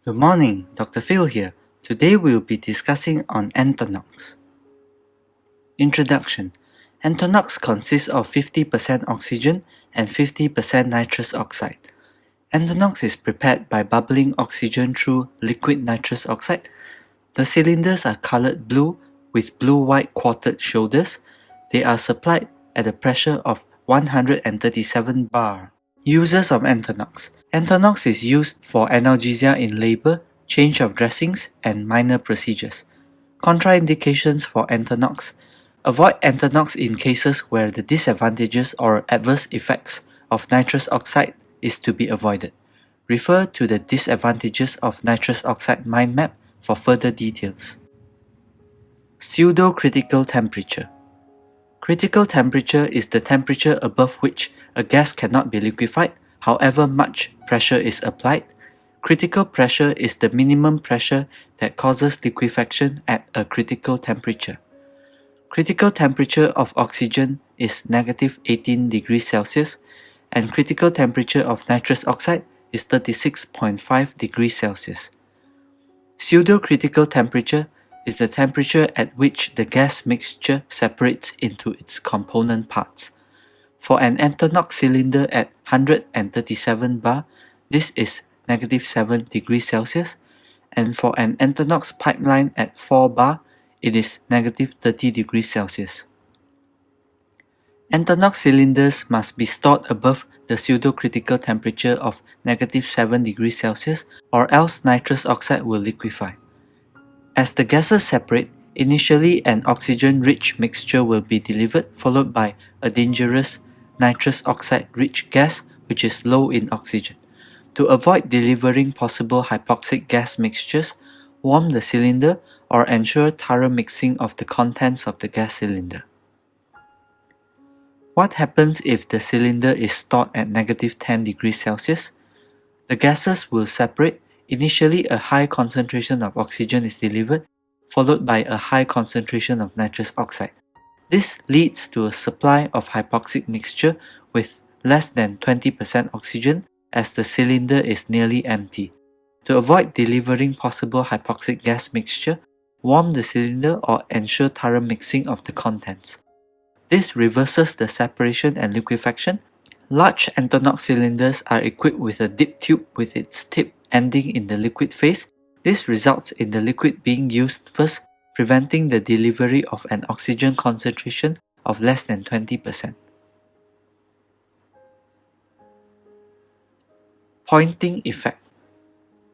Good morning, Dr. Phil here. Today we'll be discussing on ENTONOX. Introduction. ENTONOX consists of 50% oxygen and 50% nitrous oxide. ENTONOX is prepared by bubbling oxygen through liquid nitrous oxide. The cylinders are colored blue with blue-white quartered shoulders. They are supplied at a pressure of 137 bar. Uses of ENTONOX. ENTONOX is used for analgesia in labor, change of dressings, and minor procedures. Contraindications for ENTONOX. Avoid ENTONOX in cases where the disadvantages or adverse effects of nitrous oxide is to be avoided. Refer to the disadvantages of nitrous oxide mind map for further details. Pseudo-critical temperature. Critical temperature is the temperature above which a gas cannot be liquefied, however much pressure is applied. Critical pressure is the minimum pressure that causes liquefaction at a critical temperature. Critical temperature of oxygen is negative 18 degrees Celsius and critical temperature of nitrous oxide is 36.5 degrees Celsius. Pseudo-critical temperature is the temperature at which the gas mixture separates into its component parts. For an ENTONOX cylinder at 137 bar, this is negative 7 degrees Celsius, and for an ENTONOX pipeline at 4 bar, it is negative 30 degrees Celsius. ENTONOX cylinders must be stored above the pseudo-critical temperature of negative 7 degrees Celsius, or else nitrous oxide will liquefy. As the gases separate, initially an oxygen-rich mixture will be delivered, followed by a dangerous nitrous oxide-rich gas which is low in oxygen. To avoid delivering possible hypoxic gas mixtures, warm the cylinder or ensure thorough mixing of the contents of the gas cylinder. What happens if the cylinder is stored at negative 10 degrees Celsius? The gases will separate. Initially, a high concentration of oxygen is delivered, followed by a high concentration of nitrous oxide. This leads to a supply of hypoxic mixture with less than 20% oxygen as the cylinder is nearly empty. To avoid delivering possible hypoxic gas mixture, warm the cylinder or ensure thorough mixing of the contents. This reverses the separation and liquefaction. Large ENTONOX cylinders are equipped with a dip tube with its tip ending in the liquid phase. This results in the liquid being used first, preventing the delivery of an oxygen concentration of less than 20%. Pointing effect.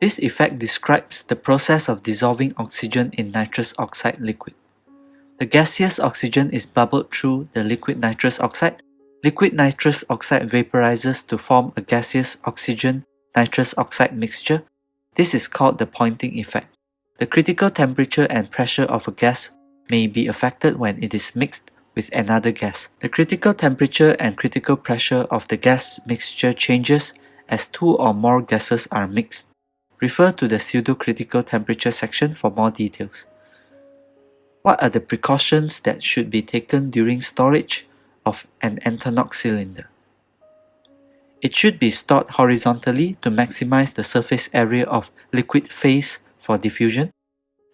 This effect describes the process of dissolving oxygen in nitrous oxide liquid. The gaseous oxygen is bubbled through the liquid nitrous oxide. Liquid nitrous oxide vaporizes to form a gaseous oxygen-nitrous oxide mixture. This is called the pointing effect. The critical temperature and pressure of a gas may be affected when it is mixed with another gas. The critical temperature and critical pressure of the gas mixture changes as two or more gases are mixed. Refer to the pseudo-critical temperature section for more details. What are the precautions that should be taken during storage of an ENTONOX cylinder? It should be stored horizontally to maximize the surface area of liquid phase for diffusion.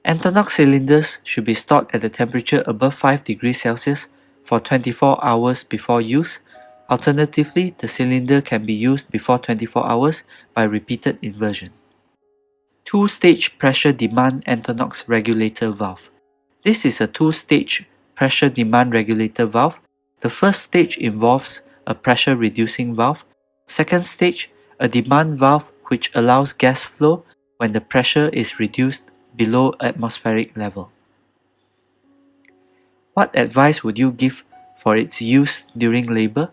ENTONOX cylinders should be stored at a temperature above 5 degrees Celsius for 24 hours before use. Alternatively, the cylinder can be used before 24 hours by repeated inversion. Two-stage pressure demand ENTONOX regulator valve. This is a two-stage pressure demand regulator valve. The first stage involves a pressure-reducing valve. Second stage, a demand valve which allows gas flow when the pressure is reduced below atmospheric level. What advice would you give for its use during labor?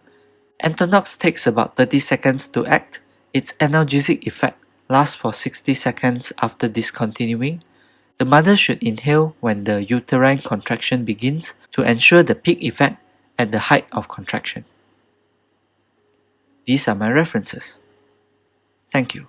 ENTONOX takes about 30 seconds to act. Its analgesic effect lasts for 60 seconds after discontinuing. The mother should inhale when the uterine contraction begins to ensure the peak effect at the height of contraction. These are my references. Thank you.